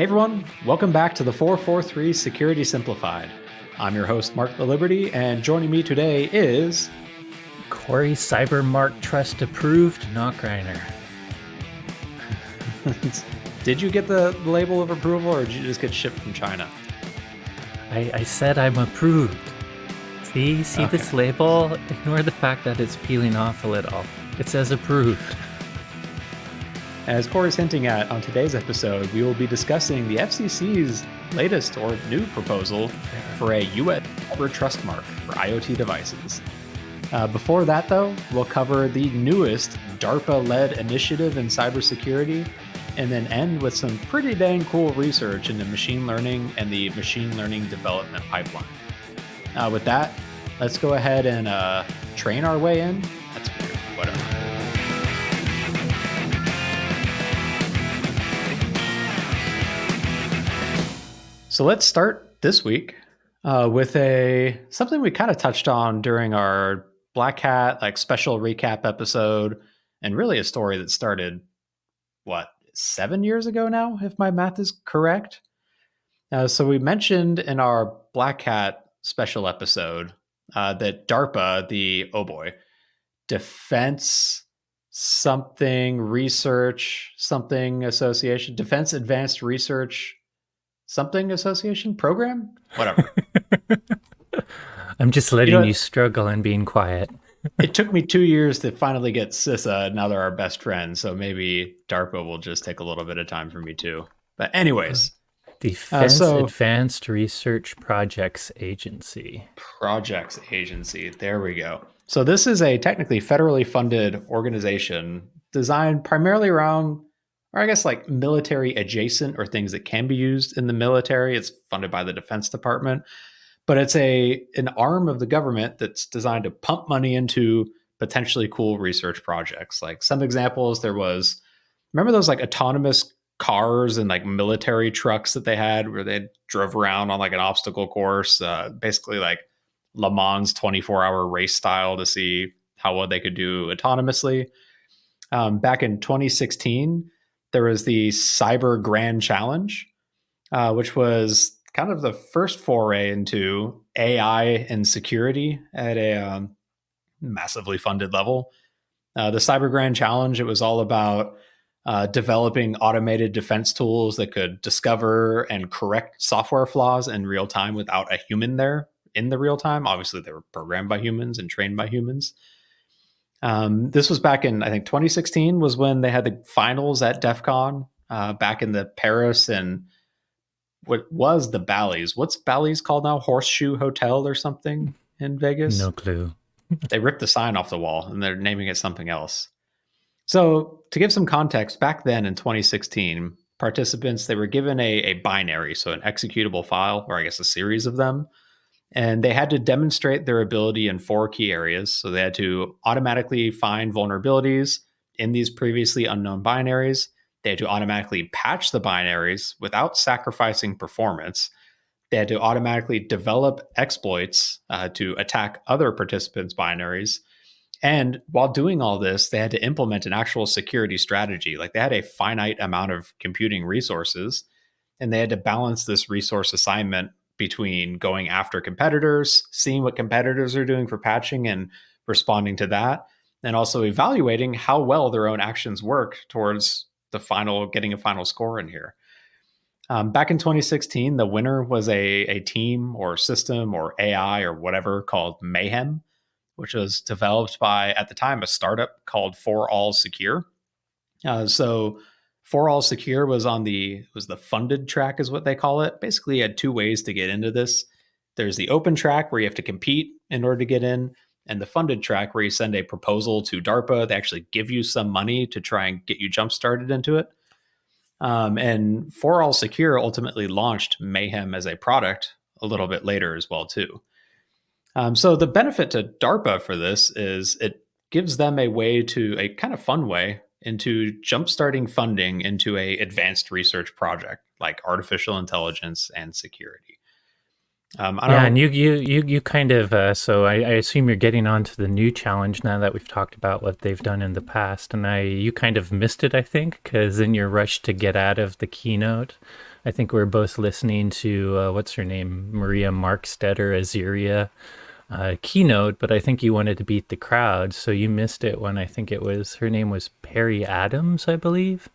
Hey everyone, welcome back to the 443 Security Simplified. I'm your host, Mark the Liberty, and joining me today is... Corey CyberMark Trust approved, not Griner. Did you get the label of approval, or did you just get shipped from China? I said I'm approved. See okay. This label? Ignore the fact that it's peeling off a little. It says approved. As Corey's hinting at, on today's episode, we will be discussing the FCC's latest or new proposal for a U.S. cyber trust mark for IoT devices. Before that, though, we'll cover the newest DARPA-led initiative in cybersecurity, and then end with some pretty dang cool research into machine learning and the machine learning development pipeline. With that, let's go ahead and train our way in. That's weird, whatever. So let's start this week with something we kind of touched on during our Black Hat special recap episode, and really a story that started 7 years ago now, if my math is correct. So we mentioned in our Black Hat special episode that DARPA, Defense something Research something Association, Defense Advanced Research something Association program, whatever. I'm just letting you struggle and being quiet. It took me 2 years to finally get CISA. Now they're our best friends, so maybe DARPA will just take a little bit of time for me too. But anyways, Defense Advanced Research Projects Agency. There we go. So this is a technically federally funded organization designed primarily around, or I guess military adjacent or things that can be used in the military. It's funded by the Defense Department, but it's an arm of the government that's designed to pump money into potentially cool research projects. Like some examples, remember those autonomous cars and military trucks that they had where they drove around on an obstacle course, basically Le Mans 24-hour race style to see how well they could do autonomously. Back in 2016, there was the Cyber Grand Challenge, which was kind of the first foray into AI and security at a massively funded level. The Cyber Grand Challenge, it was all about developing automated defense tools that could discover and correct software flaws in real time without a human there in the real time. Obviously, they were programmed by humans and trained by humans. This was back in, I think, 2016 was when they had the finals at DEF CON back in the Paris and what was the Bally's. What's Bally's called now? Horseshoe Hotel or something in Vegas? No clue. They ripped the sign off the wall and they're naming it something else. So to give some context, back then in 2016, participants, they were given a binary, so an executable file, or I guess a series of them. And they had to demonstrate their ability in 4 key areas. So they had to automatically find vulnerabilities in these previously unknown binaries. They had to automatically patch the binaries without sacrificing performance. They had to automatically develop exploits to attack other participants' binaries. And while doing all this, they had to implement an actual security strategy. They had a finite amount of computing resources, and they had to balance this resource assignment between going after competitors, seeing what competitors are doing for patching and responding to that, and also evaluating how well their own actions work towards getting a final score in here. Back in 2016, the winner was a team or system or AI or whatever called Mayhem, which was developed by, at the time, a startup called For All Secure. So For All Secure was the funded track is what they call it. Basically, you had 2 ways to get into this. There's the open track where you have to compete in order to get in, and the funded track where you send a proposal to DARPA. They actually give you some money to try and get you jump started into it. And For All Secure ultimately launched Mayhem as a product a little bit later as well, too. So the benefit to DARPA for this is it gives them a kind of fun way into jumpstarting funding into a advanced research project like artificial intelligence and security. And you kind of, so I assume you're getting onto the new challenge now that we've talked about what they've done in the past, and you kind of missed it, I think, because in your rush to get out of the keynote, I think we're both listening to what's her name, Maria Markstetter Azeria keynote, but I think you wanted to beat the crowd, so you missed it when I think it was her name was Perry Adams, I believe.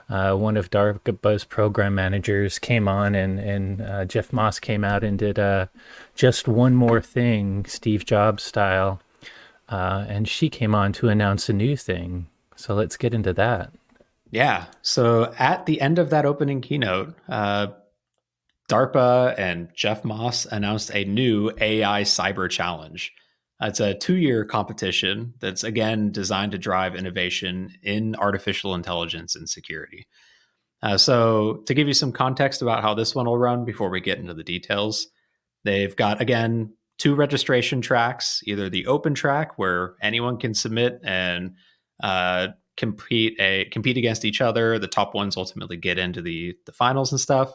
One of DARPA's program managers came on, and Jeff Moss came out and did just one more thing, Steve Jobs style, and she came on to announce a new thing. So let's get into that. Yeah. So at the end of that opening keynote, DARPA and Jeff Moss announced a new AI cyber challenge. It's a 2-year competition that's again designed to drive innovation in artificial intelligence and security. So, to give you some context about how this one will run before we get into the details, they've got, again, 2 registration tracks, either the open track where anyone can submit and compete against each other. The top ones ultimately get into the finals and stuff.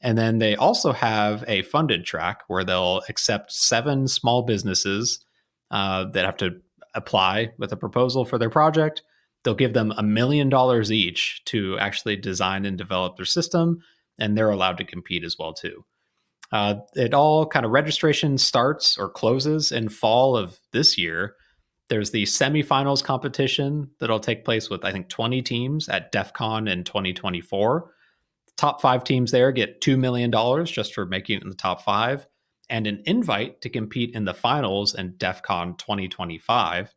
And then they also have a funded track where they'll accept 7 small businesses that have to apply with a proposal for their project. They'll give them $1 million each to actually design and develop their system, and they're allowed to compete as well too. It all kind of registration starts or closes in fall of this year. There's the semifinals competition that'll take place with I think 20 teams at DEF CON in 2024. Top 5 teams there get $2 million just for making it in the top 5, and an invite to compete in the finals in DEF CON 2025,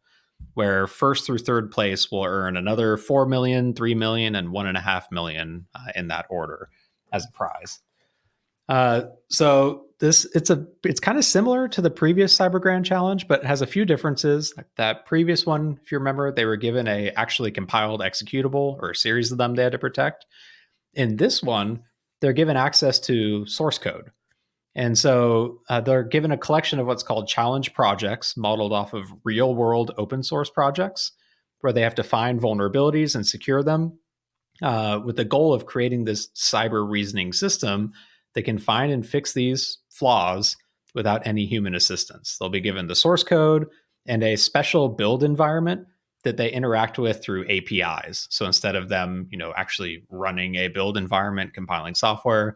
where first through third place will earn another 4 million, 3 million, and 1.5 million in that order as a prize. So it's kind of similar to the previous Cyber Grand Challenge, but it has a few differences. That previous one, if you remember, they were given a actually compiled executable or a series of them they had to protect. In this one, they're given access to source code. And so they're given a collection of what's called challenge projects modeled off of real world open source projects where they have to find vulnerabilities and secure them with the goal of creating this cyber reasoning system that can find and fix these flaws without any human assistance. They'll be given the source code and a special build environment that they interact with through APIs. So instead of them, actually running a build environment, compiling software,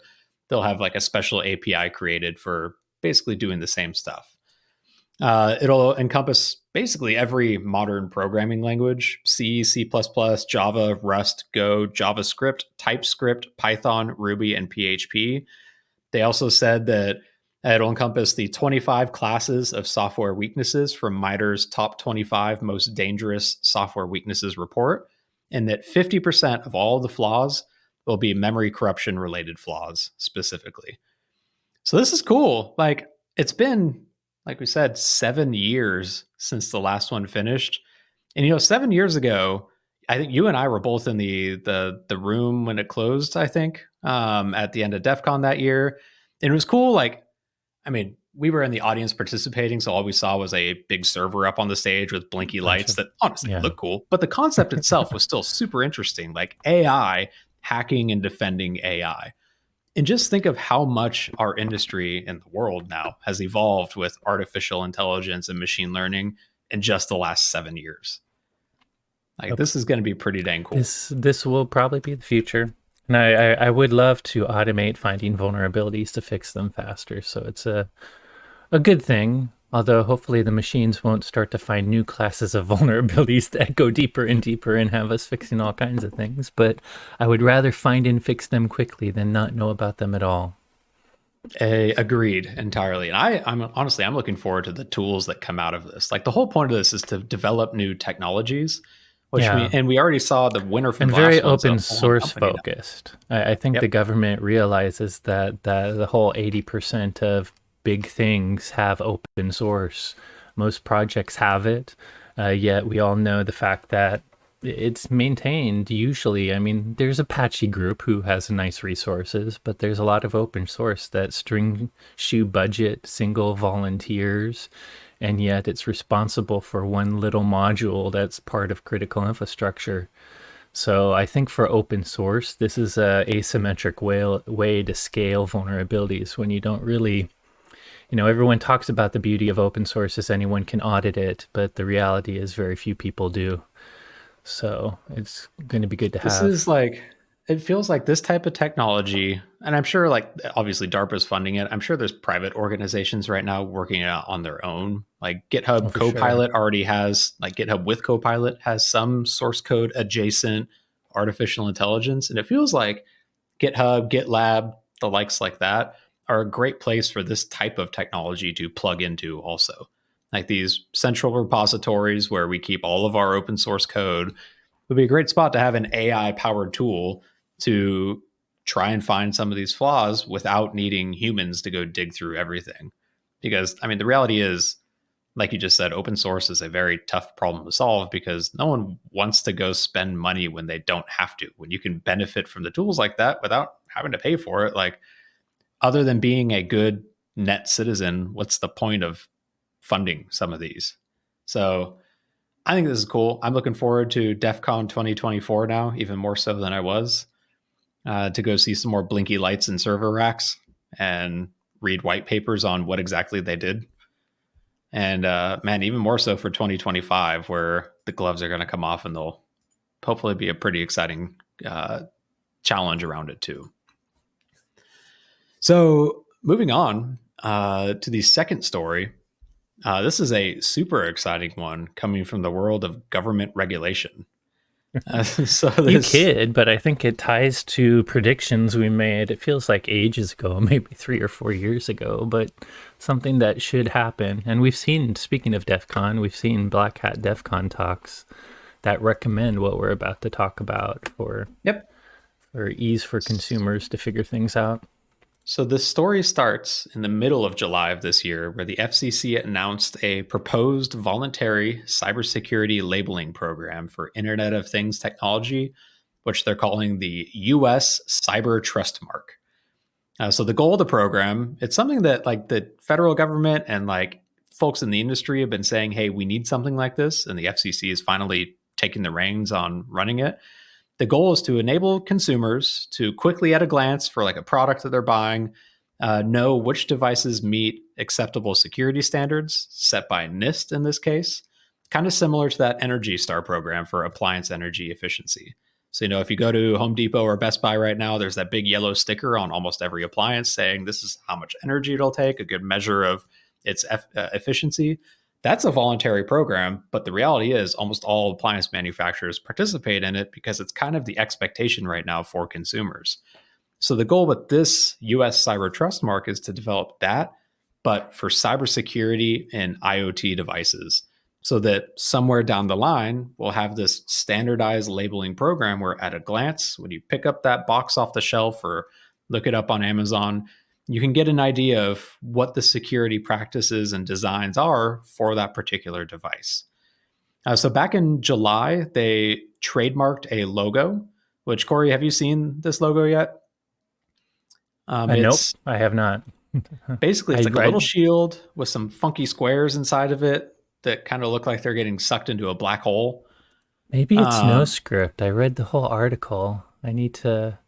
they'll have like a special API created for basically doing the same stuff. It'll encompass basically every modern programming language: C, C++, Java, Rust, Go, JavaScript, TypeScript, Python, Ruby, and PHP. They also said that it'll encompass the 25 classes of software weaknesses from MITRE's top 25 most dangerous software weaknesses report, and that 50% of all the flaws will be memory corruption related flaws specifically. So this is cool. Like, it's been, like we said, 7 years since the last one finished. And 7 years ago, I think you and I were both in the room when it closed, I think, at the end of DEF CON that year. And it was cool. Like, I mean, we were in the audience participating, so all we saw was a big server up on the stage with blinky lights that honestly looked cool. But the concept itself was still super interesting, like AI hacking and defending AI. And just think of how much our industry in the world now has evolved with artificial intelligence and machine learning in just the last 7 years. Like, this is going to be pretty dang cool. This will probably be the future. And I would love to automate finding vulnerabilities to fix them faster. So it's a good thing, although hopefully the machines won't start to find new classes of vulnerabilities that go deeper and deeper and have us fixing all kinds of things. But I would rather find and fix them quickly than not know about them at all. Agreed entirely. And I'm honestly, I'm looking forward to the tools that come out of this. Like, the whole point of this is to develop new technologies. We already saw the winner from and very open source focused. I think the government realizes that the whole 80% of big things have open source. Most projects have it, yet we all know the fact that it's maintained usually. I mean, there's Apache group who has nice resources, but there's a lot of open source that string shoe budget, single volunteers, and yet it's responsible for one little module that's part of critical infrastructure. So I think for open source, this is a asymmetric way to scale vulnerabilities when you don't really, everyone talks about the beauty of open source is anyone can audit it, but the reality is very few people do. So it's going to be good to have. it feels like this type of technology, and I'm sure like obviously DARPA is funding it. I'm sure there's private organizations right now working it out on their own. Like Oh, GitHub for sure. Copilot already has, like GitHub with Copilot has some source code adjacent artificial intelligence. And it feels like GitHub, GitLab, the likes like that are a great place for this type of technology to plug into also. Like these central repositories where we keep all of our open source code would be a great spot to have an AI powered tool to try and find some of these flaws without needing humans to go dig through everything. Because, I mean, the reality is, like you just said, open source is a very tough problem to solve because no one wants to go spend money when they don't have to. When you can benefit from the tools like that without having to pay for it, like other than being a good net citizen, what's the point of funding some of these? So I think this is cool. I'm looking forward to DEF CON 2024 now, even more so than I was, to go see some more blinky lights and server racks and read white papers on what exactly they did. And man, even more so for 2025, where the gloves are going to come off and they'll hopefully be a pretty exciting challenge around it too. So moving on to the second story. This is a super exciting one coming from the world of government regulation. So You this, kid, but I think it ties to predictions we made. It feels like ages ago, maybe 3 or 4 years ago, but something that should happen. And we've seen, speaking of DEF CON, we've seen Black Hat DEF CON talks that recommend what we're about to talk about yep. for ease for consumers to figure things out. So the story starts in the middle of July of this year, where the FCC announced a proposed voluntary cybersecurity labeling program for Internet of Things technology, which they're calling the U.S. Cyber Trust Mark. So the goal of the program, it's something that like the federal government and like folks in the industry have been saying, hey, we need something like this, and the FCC is finally taking the reins on running it. The goal is to enable consumers to quickly at a glance for like a product that they're buying, know which devices meet acceptable security standards set by NIST in this case, kind of similar to that Energy Star program for appliance energy efficiency. So, if you go to Home Depot or Best Buy right now, there's that big yellow sticker on almost every appliance saying this is how much energy it'll take, a good measure of its efficiency. That's a voluntary program, but the reality is almost all appliance manufacturers participate in it because it's kind of the expectation right now for consumers. So the goal with this US Cyber Trust Mark is to develop that, but for cybersecurity and IoT devices, so that somewhere down the line, we'll have this standardized labeling program where at a glance, when you pick up that box off the shelf or look it up on Amazon, you can get an idea of what the security practices and designs are for that particular device. So back in July, they trademarked a logo, which Corey, have you seen this logo yet? Nope, It's I have not. basically it's I like a little read shield with some funky squares inside of it that kind of look like they're getting sucked into a black hole. maybe it's no Um, script. I read the whole article. I need to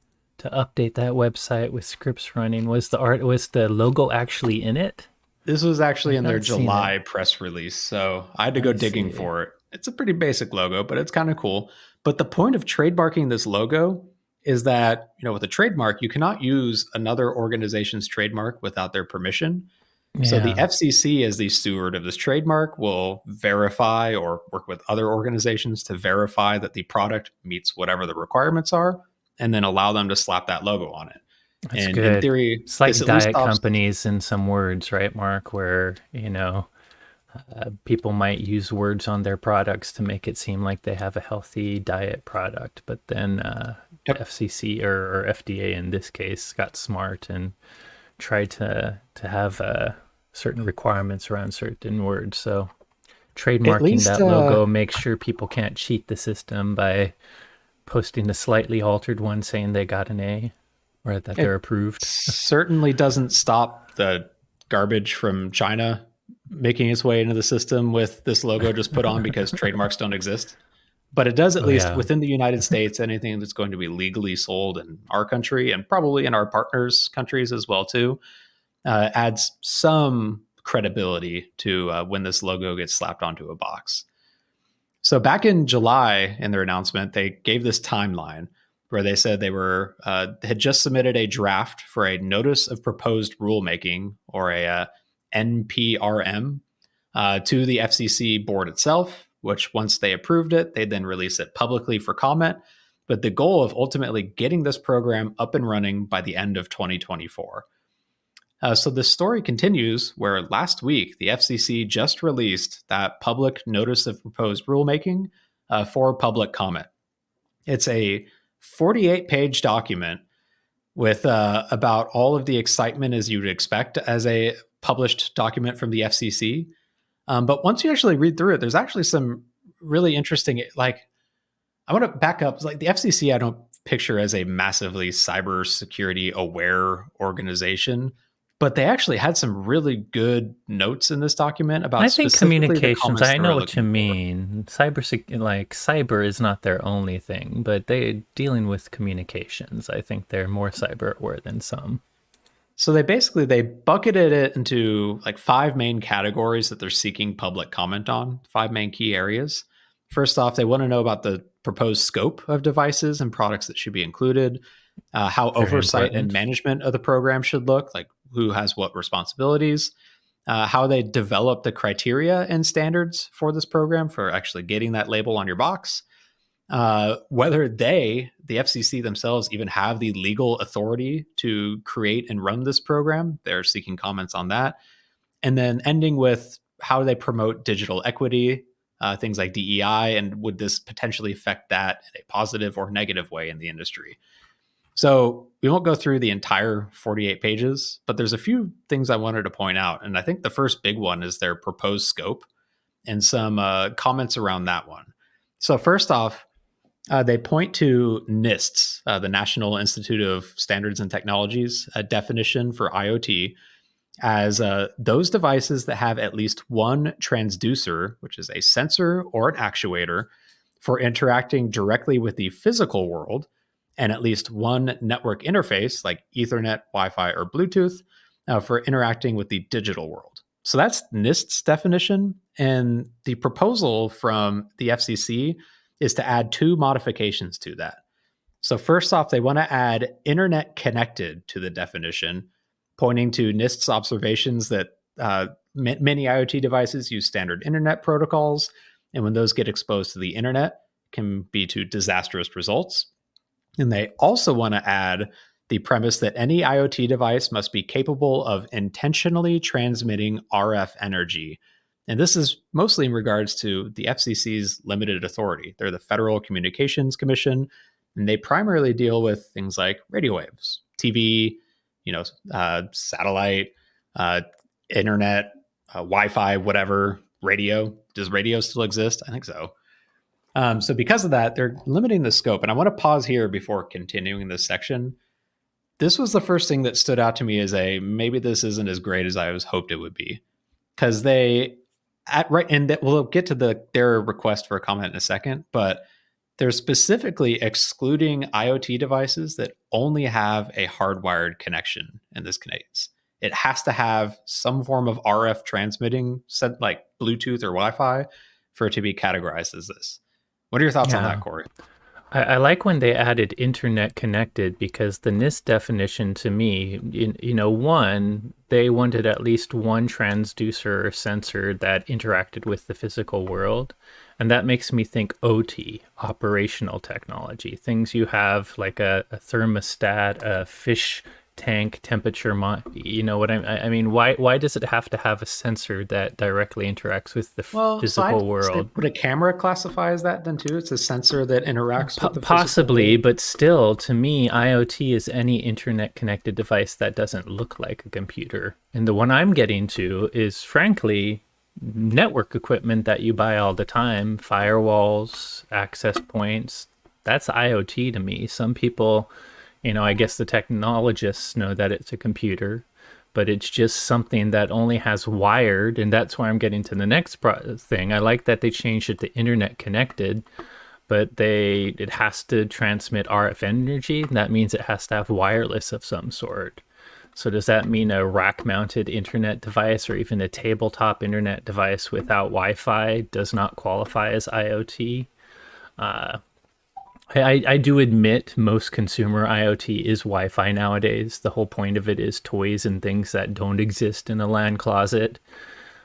update that website with scripts running. Was the logo actually in it? this was actually I've in their not seen it. July press release, so I had to go I digging see. for it. It's a pretty basic logo, but it's kind of cool. But the point of trademarking this logo is that, with a trademark, you cannot use another organization's trademark without their permission. So the Yeah, FCC, as the steward of this trademark, will verify or work with other organizations to verify that the product meets whatever the requirements are, and then allow them to slap that logo on it. that's And in good. theory, It's this like at least diet stops. companies in some words, right, Mark? Where, people might use words on their products to make it seem like they have a healthy diet product, but then the Yep. FCC or FDA in this case got smart and tried to have certain requirements around certain words. So At trademarking least, that logo makes sure people can't cheat the system by posting a slightly altered one saying they got an A or that they're it approved. certainly doesn't stop the garbage from China making its way into the system with this logo just put on because trademarks don't exist. But it does, at Oh least yeah, within the United States, anything that's going to be legally sold in our country and probably in our partners' countries as well too, adds some credibility to when this logo gets slapped onto a box. So back in July, in their announcement, they gave this timeline. where they said they were had just submitted a draft for a notice of proposed rulemaking, or a NPRM, to the FCC board itself, which once they approved it, they'd then release it publicly for comment, but the goal of ultimately getting this program up and running by the end of 2024. So the story continues where last week the FCC just released that public notice of proposed rulemaking for public comment. It's a 48-page document with about all of the excitement as you would expect as a published document from the FCC. But once you actually read through it, there's actually some really interesting, like, I want to back up. Like, the FCC, I don't picture as a massively cybersecurity aware organization, but they actually had some really good notes in this document about I think specifically the communications, comments I they know were what you looking for. mean. Cyber is not their only thing, but they dealing with communications. I think they're more cyber aware than some. So they bucketed it into like 5 main categories that they're seeking public comment on, 5 main key areas. First off, they want to know about the proposed scope of devices and products that should be included, how Very oversight and important. management of the program should look, like who has what responsibilities, how they develop the criteria and standards for this program for actually getting that label on your box, whether the FCC themselves, even have the legal authority to create and run this program. They're seeking comments on that. And then ending with how they promote digital equity, things like DEI, and would this potentially affect that in a positive or negative way in the industry? So we won't go through the entire 48 pages, but there's a few things I wanted to point out. And I think the first big one is their proposed scope and some comments around that one. So first off, they point to NIST's, the National Institute of Standards and Technologies, a definition for IoT as those devices that have at least one transducer, which is a sensor or an actuator, for interacting directly with the physical world, and at least one network interface like Ethernet, Wi Fi, or Bluetooth for interacting with the digital world. So that's NIST's definition. And the proposal from the FCC is to add 2 modifications to that. So first off, they want to add internet connected to the definition, pointing to NIST's observations that many IoT devices use standard internet protocols, and when those get exposed to the internet, can be to disastrous results. And they also want to add the premise that any IoT device must be capable of intentionally transmitting RF energy. And this is mostly in regards to the FCC's limited authority. They're the Federal Communications Commission, and they primarily deal with things like radio waves, TV, satellite, internet, Wi-Fi, whatever, radio. Does radio still exist? I think so. So because of that, they're limiting the scope. And I want to pause here before continuing this section. This was the first thing that stood out to me as maybe this isn't as great as I was hoped it would be. Because we'll get to their request for a comment in a second, but they're specifically excluding IoT devices that only have a hardwired connection in this case. It has to have some form of RF transmitting, like Bluetooth or Wi-Fi, for it to be categorized as this. What are your thoughts on that, Corey? I like when they added internet connected, because the NIST definition to me, one, they wanted at least one transducer or sensor that interacted with the physical world. And that makes me think OT, operational technology, things you have like a thermostat, a fish tank temperature, you know what I mean? Why does it have to have a sensor that directly interacts with the physical world? Would a camera classify as that then too? It's a sensor that interacts with the possibly, physical world? But still, to me, IoT is any internet connected device that doesn't look like a computer. And the one I'm getting to is, frankly, network equipment that you buy all the time, firewalls, access points. That's IoT to me. Some people, I guess the technologists know that it's a computer, but it's just something that only has wired. And that's why I'm getting to the next thing. I like that they changed it to internet connected, but it has to transmit RF energy. That means it has to have wireless of some sort. So does that mean a rack-mounted internet device or even a tabletop internet device without Wi-Fi does not qualify as IoT? I do admit most consumer IoT is Wi-Fi nowadays. The whole point of it is toys and things that don't exist in a LAN closet,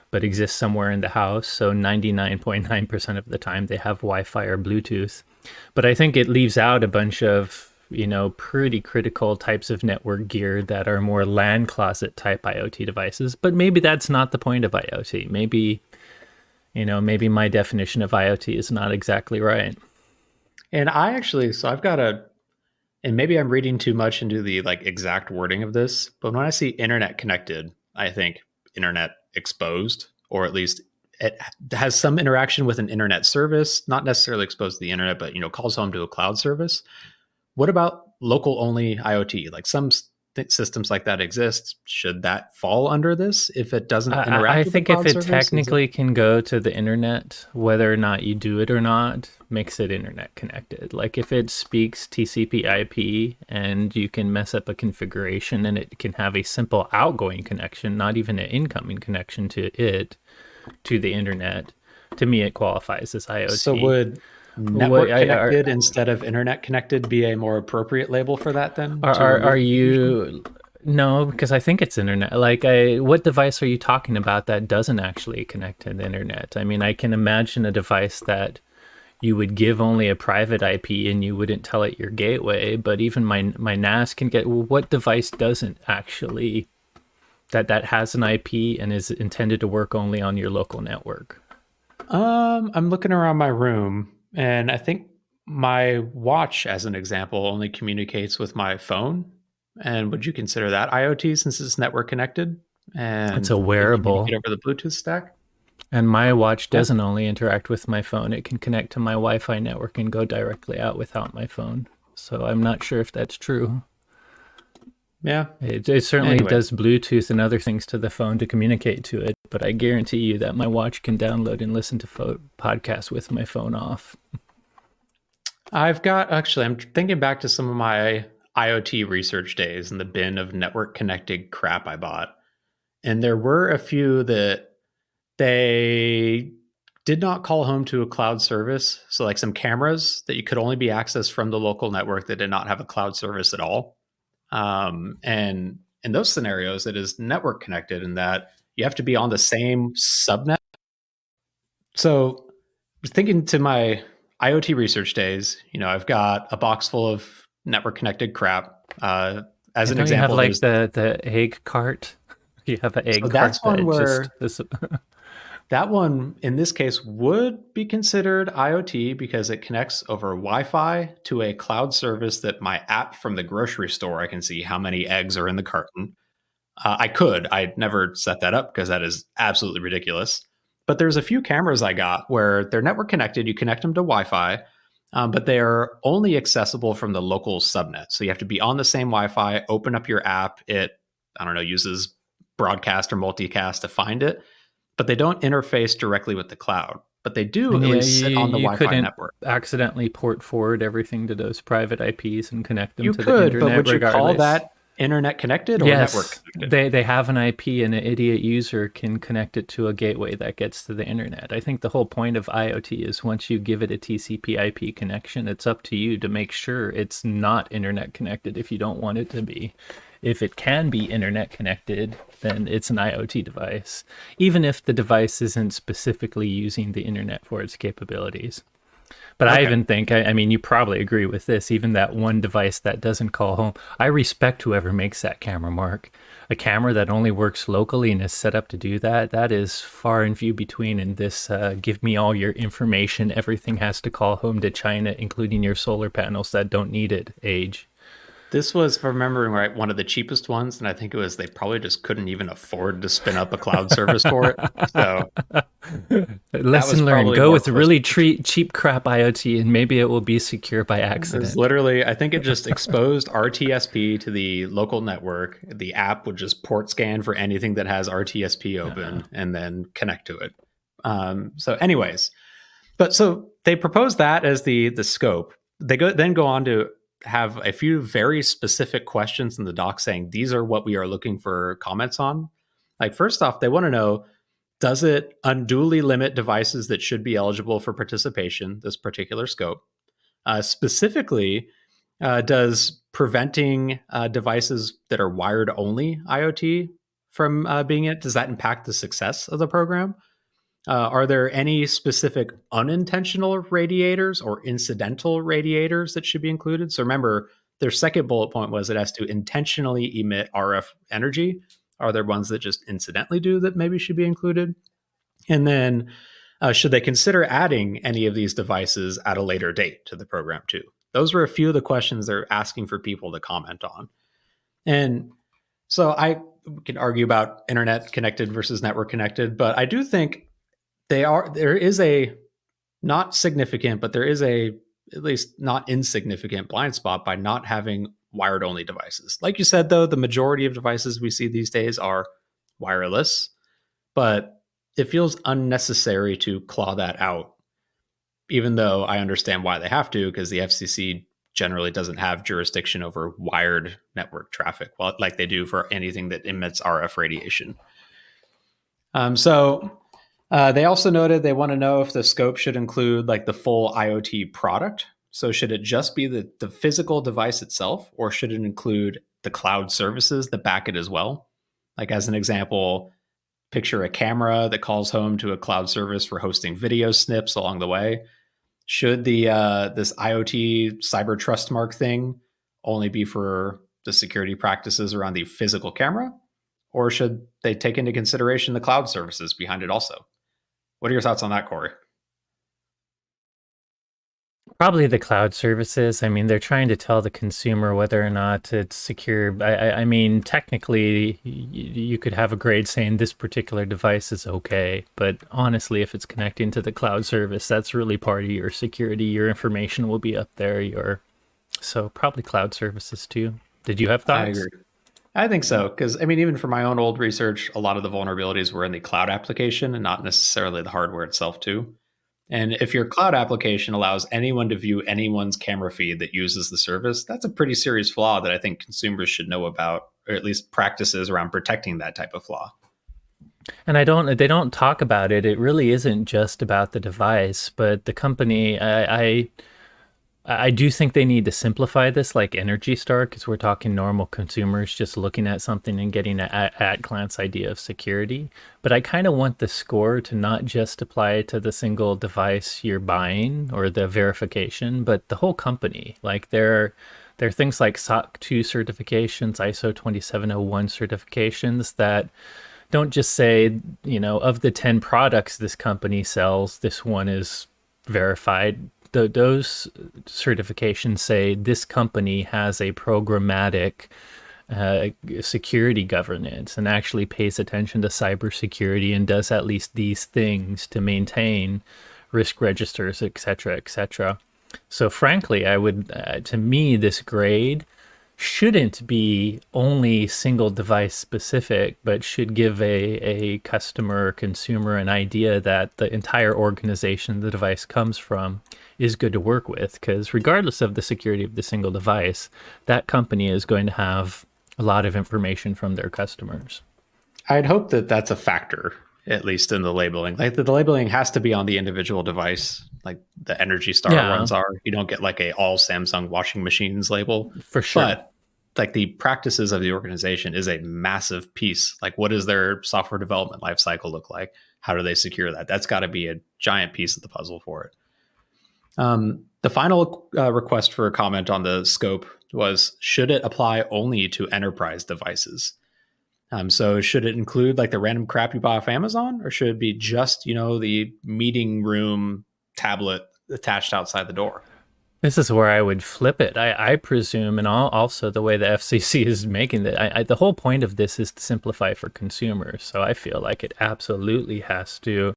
but exist somewhere in the house. So 99.9% of the time they have Wi-Fi or Bluetooth. But I think it leaves out a bunch of, pretty critical types of network gear that are more LAN closet type IoT devices. But maybe that's not the point of IoT. Maybe my definition of IoT is not exactly right. And so I've got and maybe I'm reading too much into the like exact wording of this, but when I see internet connected, I think internet exposed, or at least it has some interaction with an internet service, not necessarily exposed to the internet, but calls home to a cloud service. What about local only IoT? Like some systems like that exist. Should that fall under this if it doesn't I interact with the think if cloud it service? technically can go to the internet, whether or not you do it or not, makes it internet connected. Like if it speaks TCP/IP and you can mess up a configuration and it can have a simple outgoing connection, not even an incoming connection to the internet, to me it qualifies as IoT. So would network connected instead of internet connected be a more appropriate label for that then? Are you? No, because I think it's internet. Like, what device are you talking about that doesn't actually connect to the internet? I mean, I can imagine a device that you would give only a private IP and you wouldn't tell it your gateway. But even my NAS can get. Well, what device doesn't actually that has an IP and is intended to work only on your local network? I'm looking around my room, and I think my watch, as an example, only communicates with my phone. And would you consider that IoT since it's network connected It's and a can communicate wearable. over the Bluetooth stack? And my watch Yeah. doesn't only interact with my phone, it can connect to my Wi-Fi network and go directly out without my phone. So I'm not sure if that's true. Yeah. It certainly Anyway, does Bluetooth and other things to the phone to communicate to it, but I guarantee you that my watch can download and listen to podcasts with my phone off. I'm thinking back to some of my IoT research days and the bin of network connected crap I bought. And there were a few that they did not call home to a cloud service. So, like some cameras that you could only be accessed from the local network that did not have a cloud service at all. And in those scenarios, it is network connected in that you have to be on the same subnet. So, thinking to my IoT research days, I've got a box full of network connected crap. As And an don't you have example, like there's the egg cart? You have an so egg that's cart one that just where that one in this case would be considered IoT because it connects over Wi-Fi to a cloud service that my app from the grocery store I can see how many eggs are in the carton. I'd never set that up because that is absolutely ridiculous. But there's a few cameras I got where they're network connected. You connect them to Wi-Fi, but they are only accessible from the local subnet. So you have to be on the same Wi-Fi. Open up your app. It I don't know uses broadcast or multicast to find it, but they don't interface directly with the cloud. But they do and at yeah, least sit on the you Wi-Fi couldn't network. accidentally port forward everything to those private IPs and connect them You to the could, but internet would you call regardless. that internet connected or network Yes, connected? they have an IP and an idiot user can connect it to a gateway that gets to the internet. I think the whole point of IoT is once you give it a TCP IP connection, it's up to you to make sure it's not internet connected if you don't want it to be. If it can be internet connected, then it's an IoT device, even if the device isn't specifically using the internet for its capabilities. But I Okay. even think, I mean, you probably agree with this, even that one device that doesn't call home. I respect whoever makes that camera, Mark. A camera that only works locally and is set up to do that, that is far and few between in this give me all your information, everything has to call home to China, including your solar panels that don't need it age. This was, if I'm remembering right, one of the cheapest ones, and I think it was they probably just couldn't even afford to spin up a cloud service for it. So that was Lesson learned, probably go more with close. really cheap crap IoT and maybe it will be secure by It was accident. literally, I think it just exposed RTSP to the local network. The app would just port scan for anything that has RTSP open and then connect to it. Anyways, but so they propose that as the scope. They go on to have a few very specific questions in the doc saying these are what we are looking for comments on. Like first off, they want to know, does it unduly limit devices that should be eligible for participation, this particular scope? Specifically, does preventing devices that are wired only IoT from being it, does that impact the success of the program? Are there any specific unintentional radiators or incidental radiators that should be included? So remember, their second bullet point was it has to intentionally emit RF energy. Are there ones that just incidentally do that maybe should be included? And then should they consider adding any of these devices at a later date to the program too? Those were a few of the questions they're asking for people to comment on. And so I can argue about internet connected versus network connected, but I do think there is a not significant, but there is a at least not insignificant blind spot by not having wired only devices. Like you said, though, the majority of devices we see these days are wireless, but it feels unnecessary to claw that out, even though I understand why they have to, because the FCC generally doesn't have jurisdiction over wired network traffic, well, like they do for anything that emits RF radiation. They also noted they want to know if the scope should include like the full IoT product. So should it just be the physical device itself, or should it include the cloud services that back it as well? Like as an example, picture a camera that calls home to a cloud service for hosting video snips along the way. Should the this IoT cyber trust mark thing only be for the security practices around the physical camera, or should they take into consideration the cloud services behind it also? What are your thoughts on that, Corey? Probably the cloud services. I mean, they're trying to tell the consumer whether or not it's secure. I mean, technically, you could have a grade saying this particular device is okay. But honestly, if it's connecting to the cloud service, that's really part of your security. Your information will be up there. So probably cloud services too. Did you have thoughts? I agree. I think so, because I mean, even for my own old research, a lot of the vulnerabilities were in the cloud application and not necessarily the hardware itself, too. And if your cloud application allows anyone to view anyone's camera feed that uses the service, that's a pretty serious flaw that I think consumers should know about, or at least practices around protecting that type of flaw. And they don't talk about it. It really isn't just about the device, but the company. I do think they need to simplify this like Energy Star, because we're talking normal consumers just looking at something and getting an at-glance idea of security. But I kind of want the score to not just apply to the single device you're buying or the verification, but the whole company. Like there are things like SOC 2 certifications, ISO 27001 certifications that don't just say, of the 10 products this company sells, this one is verified. Those certifications say this company has a programmatic security governance and actually pays attention to cybersecurity and does at least these things to maintain risk registers, et cetera, et cetera. So frankly, I would, to me, this grade shouldn't be only single device specific, but should give a customer or consumer an idea that the entire organization the device comes from is good to work with. Because regardless of the security of the single device, that company is going to have a lot of information from their customers. I'd hope that that's a factor, at least in the labeling. Like the labeling has to be on the individual device, like the Energy Star ones are. You don't get like a all Samsung washing machines label. For sure. But like the practices of the organization is a massive piece. Like what does their software development lifecycle look like? How do they secure that? That's got to be a giant piece of the puzzle for it. The final request for a comment on the scope was, should it apply only to enterprise devices? So should it include like the random crap you buy off Amazon, or should it be just, the meeting room tablet attached outside the door? This is where I would flip it. I presume, and also the way the FCC is making it, the whole point of this is to simplify for consumers. So I feel like it absolutely has to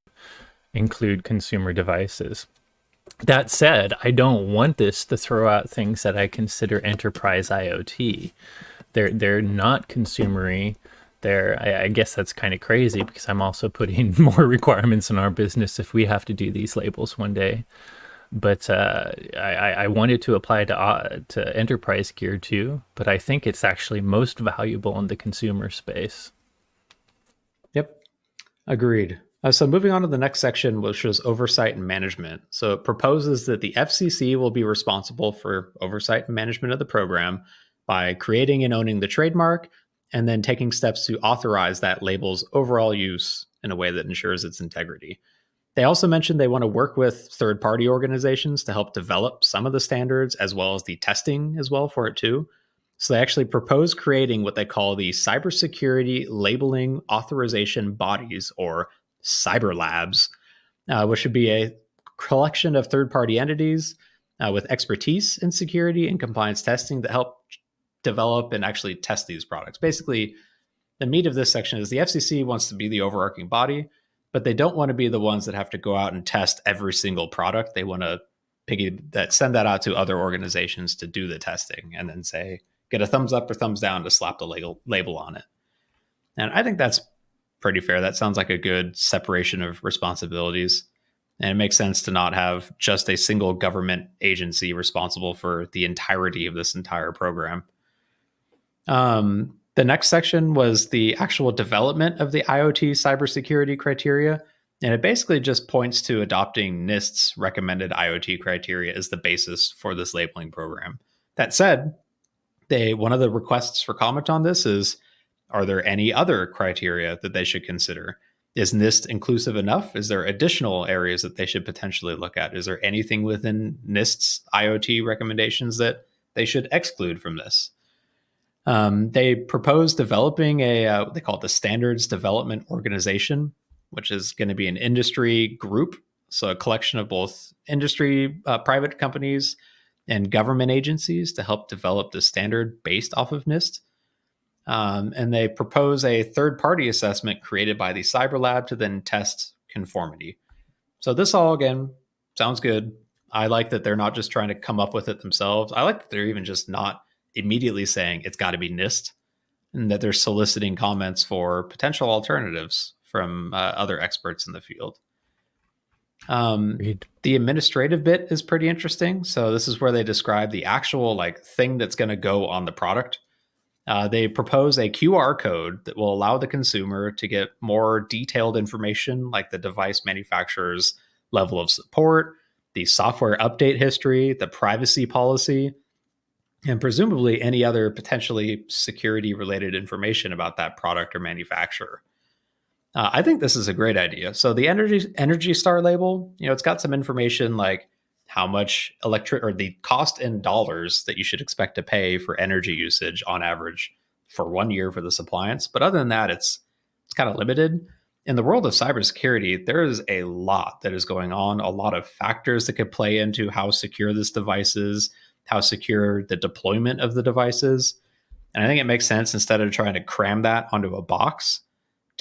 include consumer devices. That said, I don't want this to throw out things that I consider enterprise IoT. They're not consumery. I guess that's kind of crazy, because I'm also putting more requirements in our business if we have to do these labels one day. But I wanted to apply to enterprise gear too, but I think it's actually most valuable in the consumer space. Yep, agreed. So moving on to the next section, which was oversight and management. So it proposes that the FCC will be responsible for oversight and management of the program by creating and owning the trademark and then taking steps to authorize that label's overall use in a way that ensures its integrity. They also mentioned they want to work with third-party organizations to help develop some of the standards as well as the testing as well for it too. So they actually propose creating what they call the cybersecurity labeling authorization bodies, or cyber labs, which should be a collection of third-party entities with expertise in security and compliance testing that help develop and actually test these products. Basically, the meat of this section is the FCC wants to be the overarching body, but they don't want to be the ones that have to go out and test every single product. They want to send that out to other organizations to do the testing and then say, get a thumbs up or thumbs down to slap the label on it. And I think that's pretty fair. That sounds like a good separation of responsibilities. And it makes sense to not have just a single government agency responsible for the entirety of this entire program. The next section was the actual development of the IoT cybersecurity criteria. And it basically just points to adopting NIST's recommended IoT criteria as the basis for this labeling program. That said, one of the requests for comment on this is, are there any other criteria that they should consider? Is NIST inclusive enough? Is there additional areas that they should potentially look at? Is there anything within NIST's IoT recommendations that they should exclude from this? They propose developing they call it the Standards Development Organization, which is going to be an industry group. So a collection of both industry, private companies, and government agencies to help develop the standard based off of NIST. And they propose a third-party assessment created by the Cyber Lab to then test conformity. So this all, again, sounds good. I like that they're not just trying to come up with it themselves. I like that they're even just not immediately saying it's got to be NIST, and that they're soliciting comments for potential alternatives from other experts in the field. The administrative bit is pretty interesting. So this is where they describe the actual thing that's going to go on the product. They propose a QR code that will allow the consumer to get more detailed information, like the device manufacturer's level of support, the software update history, the privacy policy, and presumably any other potentially security related information about that product or manufacturer. I think this is a great idea. So the Energy Star label, it's got some information like how much the cost in dollars that you should expect to pay for energy usage on average for 1 year for this appliance. But other than that, it's kind of limited. In the world of cybersecurity, there is a lot that is going on, a lot of factors that could play into how secure this device is, how secure the deployment of the device is. And I think it makes sense, instead of trying to cram that onto a box,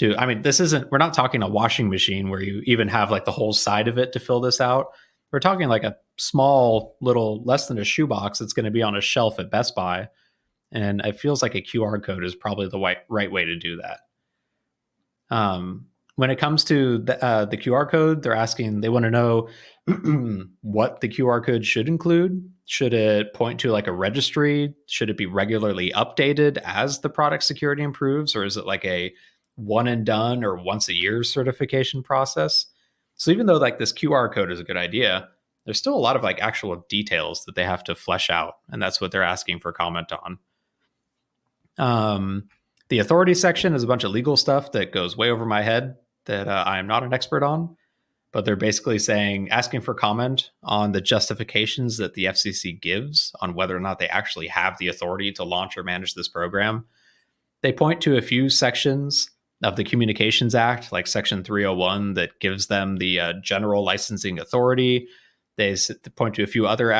we're not talking a washing machine where you even have the whole side of it to fill this out. We're talking a small little, less than a shoebox that's going to be on a shelf at Best Buy. And it feels like a QR code is probably the right way to do that. When it comes to the QR code, they want to know what the QR code should include. Should it point to a registry? Should it be regularly updated as the product security improves? Or is it a one and done or once a year certification process? So even though this QR code is a good idea, there's still a lot of actual details that they have to flesh out. And that's what they're asking for comment on. The authority section is a bunch of legal stuff that goes way over my head that I am not an expert on, but they're basically asking for comment on the justifications that the FCC gives on whether or not they actually have the authority to launch or manage this program. They point to a few sections of the Communications Act, like Section 301, that gives them the general licensing authority. They point to a few other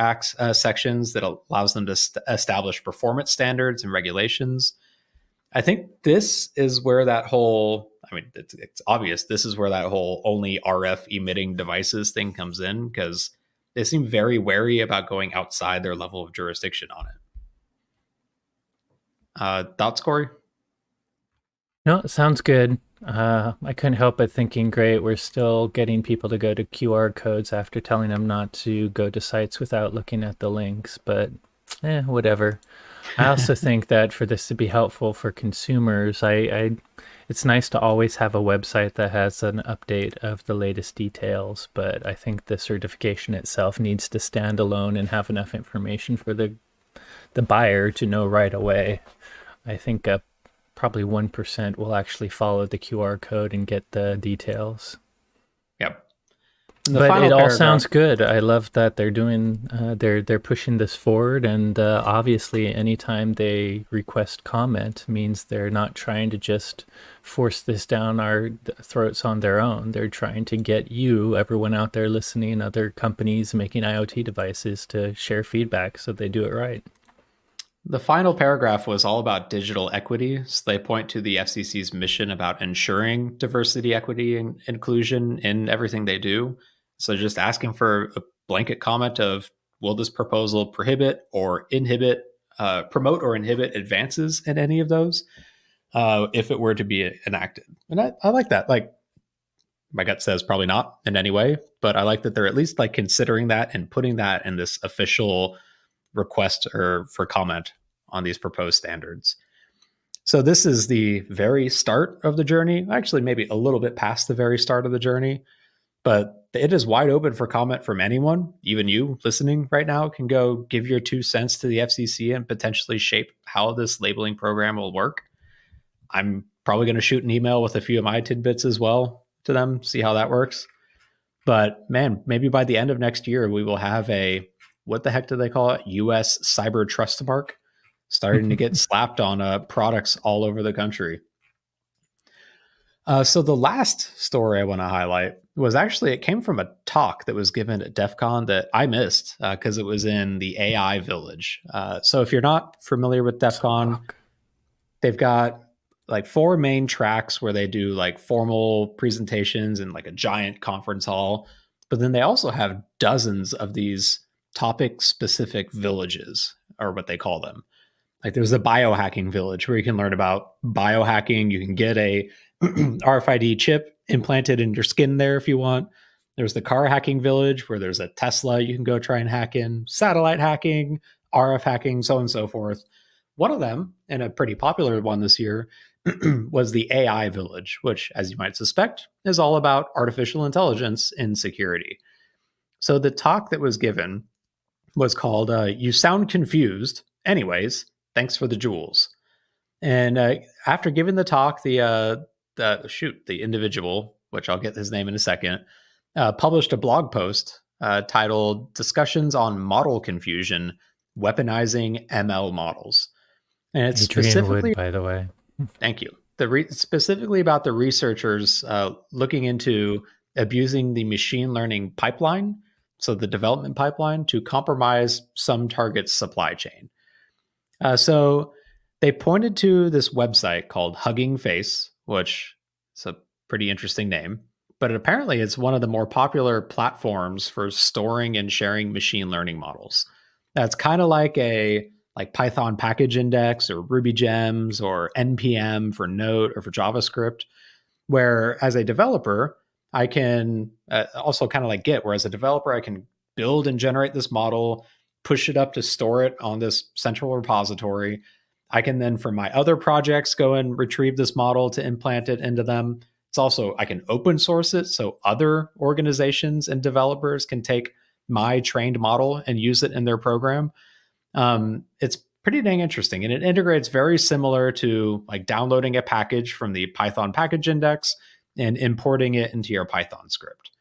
sections that allows them to establish performance standards and regulations. I think this is where that whole, it's obvious, this is where that whole only RF emitting devices thing comes in, because they seem very wary about going outside their level of jurisdiction on it. Thoughts, Corey? No, it sounds good. I couldn't help but thinking, great, we're still getting people to go to QR codes after telling them not to go to sites without looking at the links, but whatever. I also think that for this to be helpful for consumers, it's nice to always have a website that has an update of the latest details, but I think the certification itself needs to stand alone and have enough information for the buyer to know right away. I think probably 1% will actually follow the QR code and get the details. Yep. In the But it final all paragraph, sounds good. I love that they're doing they're pushing this forward, and obviously, anytime they request comment means they're not trying to just force this down our throats on their own. They're trying to get you, everyone out there listening, other companies making IoT devices, to share feedback so they do it right. the final paragraph was all about digital equity. So they point to the FCC's mission about ensuring diversity, equity, and inclusion in everything they do. So just asking for a blanket comment of, will this proposal prohibit or inhibit, promote or inhibit advances in any of those if it were to be enacted? And I like that. Like, my gut says probably not in any way, but I like that they're at least like considering that and putting that in this official request or for comment on these proposed standards. So this is the very start of the journey, actually maybe a little bit past the very start of the journey, but it is wide open for comment from anyone. Even you listening right now can go give your 2 cents to the FCC and potentially shape how this labeling program will work. I'm probably going to shoot an email with a few of my tidbits as well to them, see how that works. But man, maybe by the end of next year, we will have a, what the heck do they call it? US cyber trust mark starting to get slapped on products all over the country. So the last story I want to highlight was actually, it came from a talk that was given at DEF CON that I missed because it was in the AI Village. So if you're not familiar with DEF CON, they've got like 4 main tracks where they do like formal presentations in like a giant conference hall. But then they also have dozens of these topic specific villages, or what they call them. Like there's a biohacking village where you can learn about biohacking. You can get a RFID chip implanted in your skin there if you want. There's the car hacking village where there's a Tesla you can go try and hack in, satellite hacking, RF hacking, so on and so forth. One of them, and a pretty popular one this year, was the AI village, which, as you might suspect, is all about artificial intelligence in security. So the talk that was given was called You Sound Confused. Anyways, thanks for the jewels. And after giving the talk, the individual, which I'll get his name in a second, published a blog post titled "Discussions on Model Confusion: Weaponizing ML Models," and it's Adrian Wood, specifically, by the way. thank you, specifically about the researchers looking into abusing the machine learning pipeline, so the development pipeline, to compromise some targets' supply chain. So they pointed to this website called Hugging Face, which is a pretty interesting name, but apparently it's one of the more popular platforms for storing and sharing machine learning models. That's kind of like a like Python package index or Ruby gems or npm for Node or for JavaScript, where as a developer, I can also kind of like Git, where as a developer, I can build and generate this model, push it up to store it on this central repository. I can then, for my other projects, go and retrieve this model to implant it into them. It's also, I can open source it so other organizations and developers can take my trained model and use it in their program. It's pretty dang interesting. And it integrates very similar to like downloading a package from the Python package index and importing it into your Python script.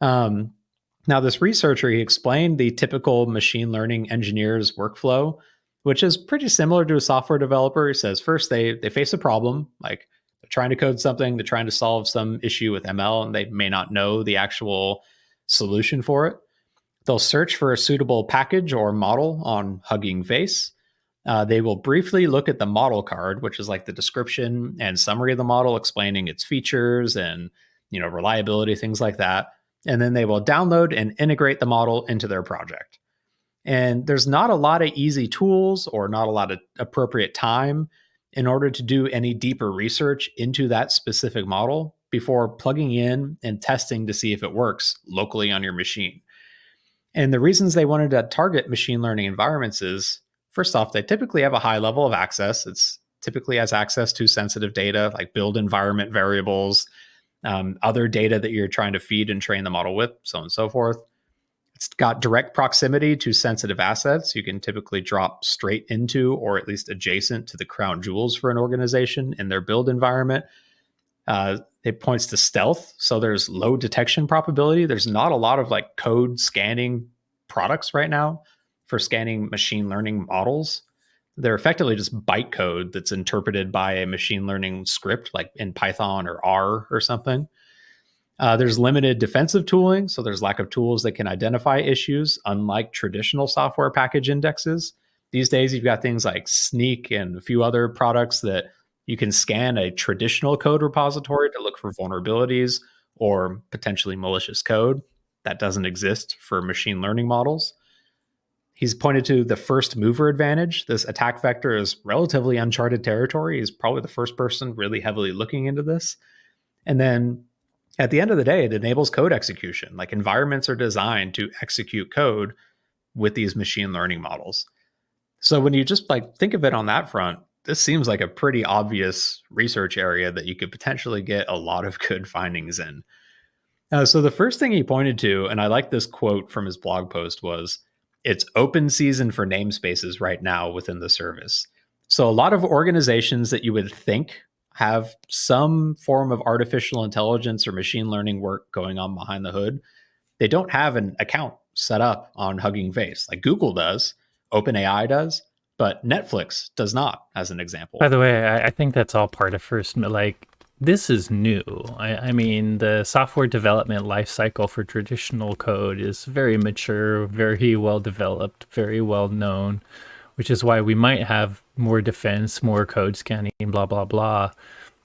Now, this researcher, he explained the typical machine learning engineer's workflow, which is pretty similar to a software developer. He says first they face a problem, like they're trying to code something, they're trying to solve some issue with ML, and they may not know the actual solution for it. They'll search for a suitable package or model on Hugging Face. They will briefly look at the model card, which is like the description and summary of the model, explaining its features and reliability, things like that. And then they will download and integrate the model into their project. And there's not a lot of easy tools or not a lot of appropriate time in order to do any deeper research into that specific model before plugging in and testing to see if it works locally on your machine. And the reasons they wanted to target machine learning environments is, first off, they typically have a high level of access. It's typically has access to sensitive data like build environment variables, other data that you're trying to feed and train the model with, so on and so forth. It's got direct proximity to sensitive assets. You can typically drop straight into or at least adjacent to the crown jewels for an organization in their build environment. It points to stealth, so there's low detection probability. There's not a lot of like code scanning products right now for scanning machine learning models. They're effectively just bytecode that's interpreted by a machine learning script like in Python or R or something. There's limited defensive tooling, so there's lack of tools that can identify issues, unlike traditional software package indexes. These days, you've got things like Sneak and a few other products that you can scan a traditional code repository to look for vulnerabilities or potentially malicious code. That doesn't exist for machine learning models. He's pointed to the first mover advantage. This attack vector is relatively uncharted territory. He's probably the first person really heavily looking into this. And then at the end of the day, it enables code execution. Like environments are designed to execute code with these machine learning models. So when you just like think of it on that front, this seems like a pretty obvious research area that you could potentially get a lot of good findings in. So the first thing he pointed to, and I like this quote from his blog post, was it's open season for namespaces right now within the service. So a lot of organizations that you would think have some form of artificial intelligence or machine learning work going on behind the hood, they don't have an account set up on Hugging Face. Like Google does, OpenAI does, but Netflix does not, as an example. By the way, I think that's all part of first, like, this is new. I mean, the software development lifecycle for traditional code is very mature, very well developed, very well known, which is why we might have more defense, more code scanning, blah, blah, blah.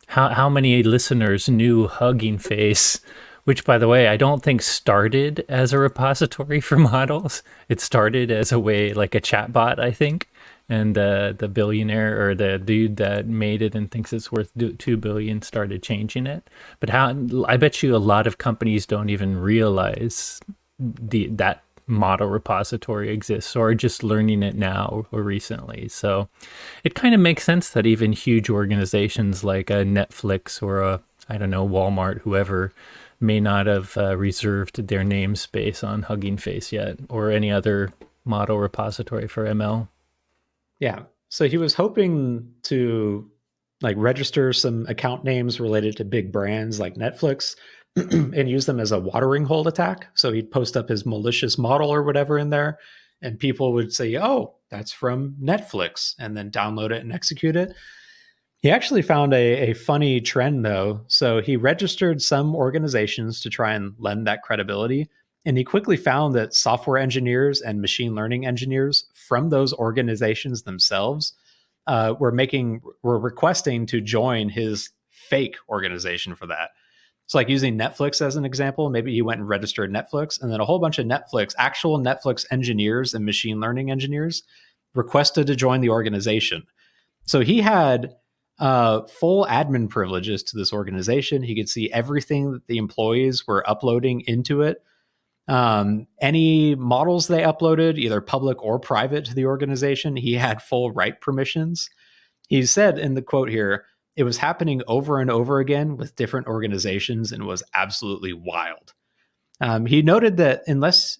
How many listeners knew Hugging Face, which, by the way, I don't think started as a repository for models. It started as a way, like a chatbot, I think. And the billionaire or the dude that made it and thinks it's worth $2 billion started changing it. But I bet you a lot of companies don't even realize that model repository exists or are just learning it now or recently. So it kind of makes sense that even huge organizations like a Netflix or a, I don't know, Walmart, whoever, may not have reserved their namespace on Hugging Face yet or any other model repository for ML. Yeah. So he was hoping to like register some account names related to big brands like Netflix and use them as a watering hole attack. So he'd post up his malicious model or whatever in there, and people would say, oh, that's from Netflix, and then download it and execute it. He actually found a funny trend, though. So he registered some organizations to try and lend that credibility. And he quickly found that software engineers and machine learning engineers from those organizations themselves were requesting to join his fake organization for that. It's like using Netflix as an example. Maybe he went and registered Netflix, and then a whole bunch of actual Netflix engineers and machine learning engineers requested to join the organization. So he had full admin privileges to this organization. He could see everything that the employees were uploading into it. Any models they uploaded, either public or private to the organization, he had full write permissions. He said in the quote here, it was happening over and over again with different organizations and was absolutely wild. He noted that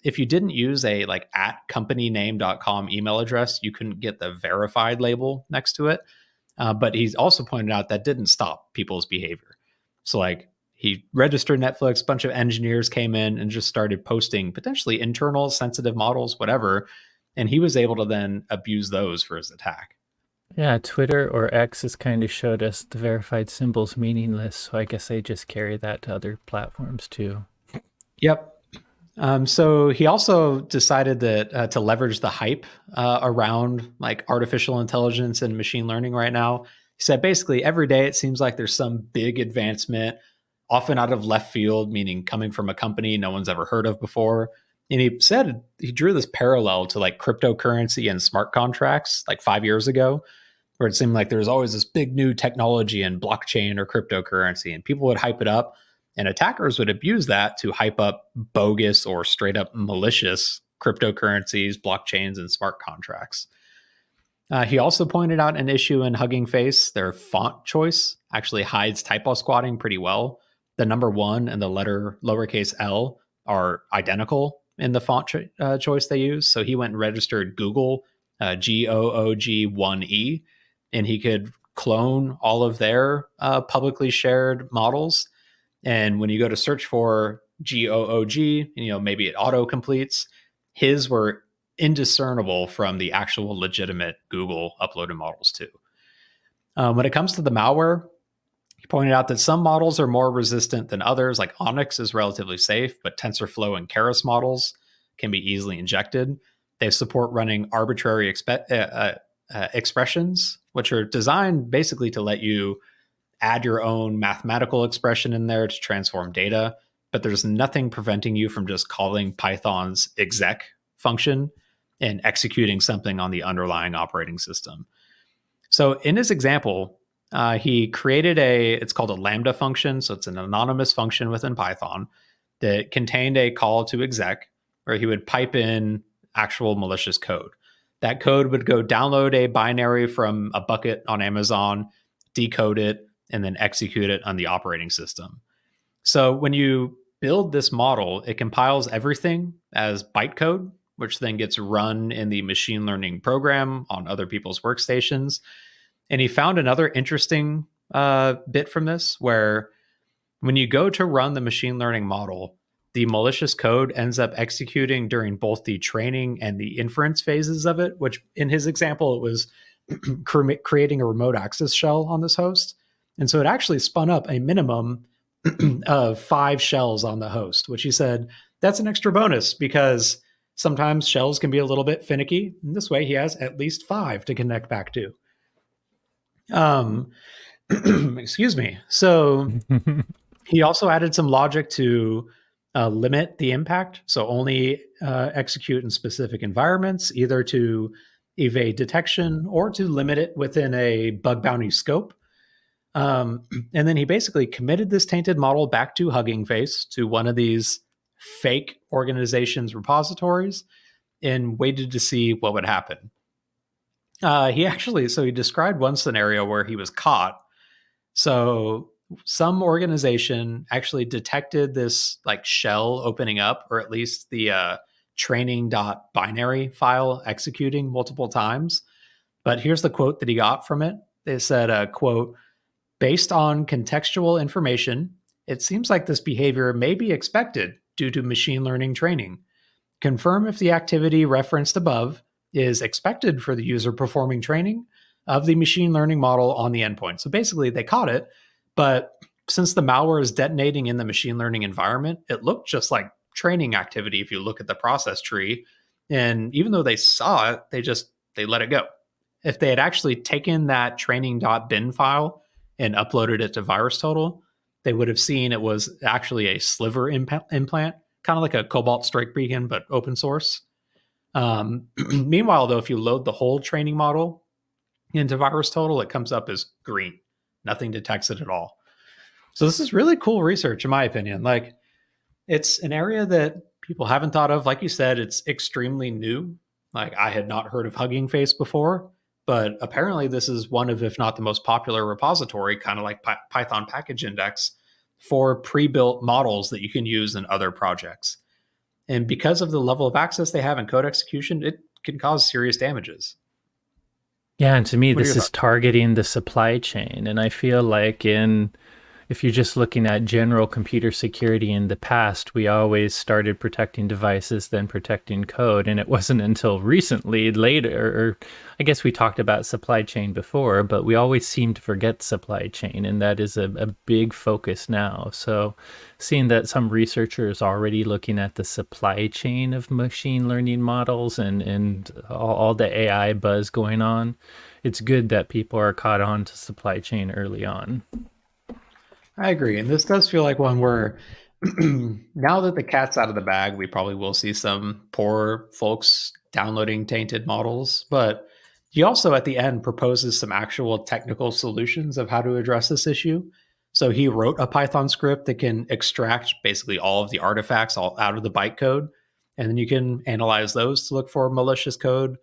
if you didn't use a like @companyname.com email address, you couldn't get the verified label next to it. But he's also pointed out that didn't stop people's behavior. So like he registered Netflix, a bunch of engineers came in and just started posting potentially internal sensitive models, whatever. And he was able to then abuse those for his attack. Yeah, Twitter or X has kind of showed us the verified symbols meaningless. So I guess they just carry that to other platforms too. Yep. So he also decided that to leverage the hype around like artificial intelligence and machine learning right now. He said basically every day it seems like there's some big advancement, often out of left field, meaning coming from a company no one's ever heard of before. And he said he drew this parallel to like cryptocurrency and smart contracts like 5 years ago, where it seemed like there was always this big new technology in blockchain or cryptocurrency, and people would hype it up. And attackers would abuse that to hype up bogus or straight up malicious cryptocurrencies, blockchains, and smart contracts. He also pointed out an issue in Hugging Face. Their font choice actually hides typo squatting pretty well. The number 1 and the letter lowercase l are identical in the font choice they use. So he went and registered Google GOOG1E, and he could clone all of their publicly shared models. And when you go to search for GOOG, maybe it auto completes. His were indiscernible from the actual legitimate Google uploaded models too. When it comes to the malware, he pointed out that some models are more resistant than others, like Onyx is relatively safe, but TensorFlow and Keras models can be easily injected. They support running arbitrary expressions, which are designed basically to let you add your own mathematical expression in there to transform data, but there's nothing preventing you from just calling Python's exec function and executing something on the underlying operating system. So in his example, he created it's called a Lambda function. So it's an anonymous function within Python that contained a call to exec where he would pipe in actual malicious code. That code would go download a binary from a bucket on Amazon, decode it, and then execute it on the operating system. So when you build this model, it compiles everything as bytecode, which then gets run in the machine learning program on other people's workstations. And he found another interesting bit from this, where when you go to run the machine learning model, the malicious code ends up executing during both the training and the inference phases of it, which in his example, it was creating a remote access shell on this host. And so it actually spun up a minimum of 5 shells on the host, which he said, that's an extra bonus because sometimes shells can be a little bit finicky. And this way he has at least 5 to connect back to. Excuse me. So he also added some logic to limit the impact. So only execute in specific environments, either to evade detection or to limit it within a bug bounty scope. And then he basically committed this tainted model back to Hugging Face, to one of these fake organizations' repositories, and waited to see what would happen. He described one scenario where he was caught. So some organization actually detected this like shell opening up, or at least the training.binary file executing multiple times. But here's the quote that he got from it. They said, quote, based on contextual information, it seems like this behavior may be expected due to machine learning training. Confirm if the activity referenced above is expected for the user performing training of the machine learning model on the endpoint. So basically, they caught it, but since the malware is detonating in the machine learning environment, it looked just like training activity if you look at the process tree. And even though they saw it, they let it go. If they had actually taken that training.bin file and uploaded it to VirusTotal, they would have seen it was actually a sliver implant, kind of like a Cobalt Strike Beacon, but open source. Meanwhile, though, if you load the whole training model into VirusTotal, it comes up as green. Nothing detects it at all. So this is really cool research, in my opinion. Like, it's an area that people haven't thought of. Like you said, it's extremely new. Like, I had not heard of Hugging Face before, but apparently this is one of, if not the most popular repository, kind of like Python package index, for pre-built models that you can use in other projects. And because of the level of access they have in code execution, it can cause serious damages. Yeah, and to me, this is targeting the supply chain. And I feel like if you're just looking at general computer security in the past, we always started protecting devices, then protecting code. And it wasn't until recently, later, or I guess we talked about supply chain before, but we always seem to forget supply chain. And that is a big focus now. So seeing that some researchers are already looking at the supply chain of machine learning models and all the AI buzz going on, it's good that people are caught on to supply chain early on. I agree. And this does feel like one where now that the cat's out of the bag, we probably will see some poor folks downloading tainted models. But he also, at the end, proposes some actual technical solutions of how to address this issue. So he wrote a Python script that can extract basically all of the artifacts all out of the bytecode. And then you can analyze those to look for malicious code.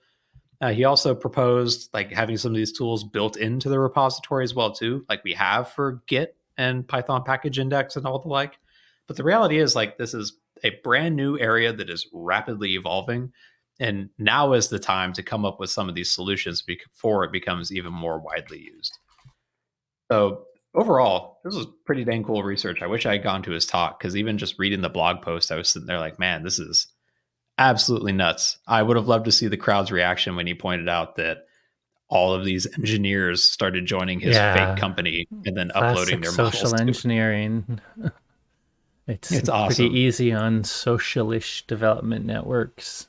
He also proposed like having some of these tools built into the repository as well too, like we have for Git and Python package index and all the like. But the reality is like this is a brand new area that is rapidly evolving, and now is the time to come up with some of these solutions before it becomes even more widely used. So overall, this was pretty dang cool research. I wish I had gone to his talk because even just reading the blog post, I was sitting there like, man, this is absolutely nuts. I would have loved to see the crowd's reaction when he pointed out that all of these engineers started joining his fake company and then uploading their social models engineering. It's awesome. Pretty easy on socialish development networks.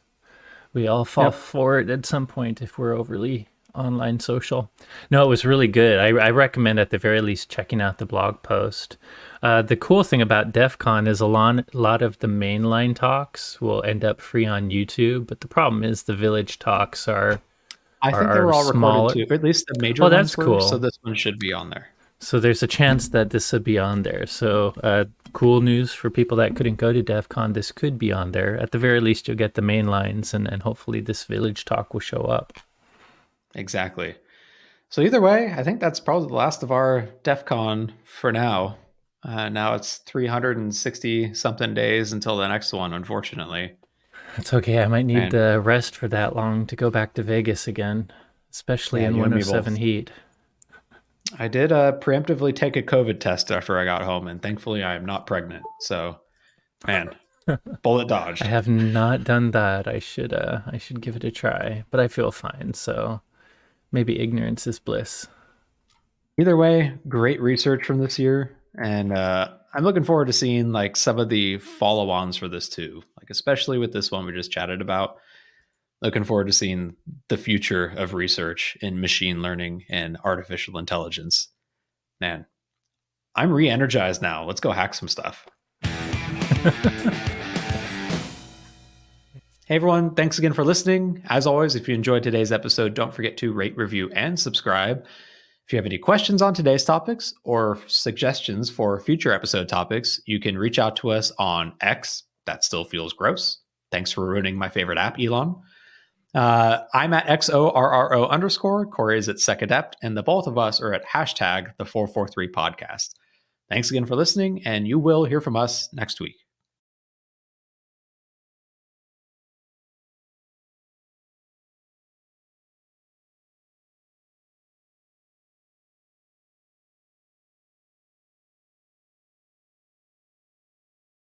We all fall for it at some point if we're overly online social. No, it was really good. I recommend at the very least checking out the blog post. The cool thing about DEF CON is a lot of the mainline talks will end up free on YouTube, but the problem is the village talks are I think they were all recorded too, or at least the major ones that's were, cool. so this one should be on there. So there's a chance that this would be on there. So cool news for people that couldn't go to DEF CON. This could be on there. At the very least, you'll get the main lines, and hopefully this village talk will show up. Exactly. So either way, I think that's probably the last of our DEF CON for now. Now it's 360 something days until the next one, unfortunately. That's okay. I might need the rest for that long to go back to Vegas again, especially in 107 heat. I did preemptively take a COVID test after I got home, and thankfully I am not pregnant. So, man, bullet dodged. I have not done that. I should give it a try, but I feel fine. So maybe ignorance is bliss. Either way, great research from this year, and I'm looking forward to seeing like some of the follow-ons for this too. Like especially with this one we just chatted about. Looking forward to seeing the future of research in machine learning and artificial intelligence. Man, I'm re-energized now. Let's go hack some stuff. Hey everyone, thanks again for listening. As always, if you enjoyed today's episode, don't forget to rate, review, and subscribe. If you have any questions on today's topics or suggestions for future episode topics, you can reach out to us on X. That still feels gross. Thanks for ruining my favorite app, Elon. I'm at XORRO_. Corey is at SecAdept, and the both of us are at #the443podcast. Thanks again for listening, and you will hear from us next week.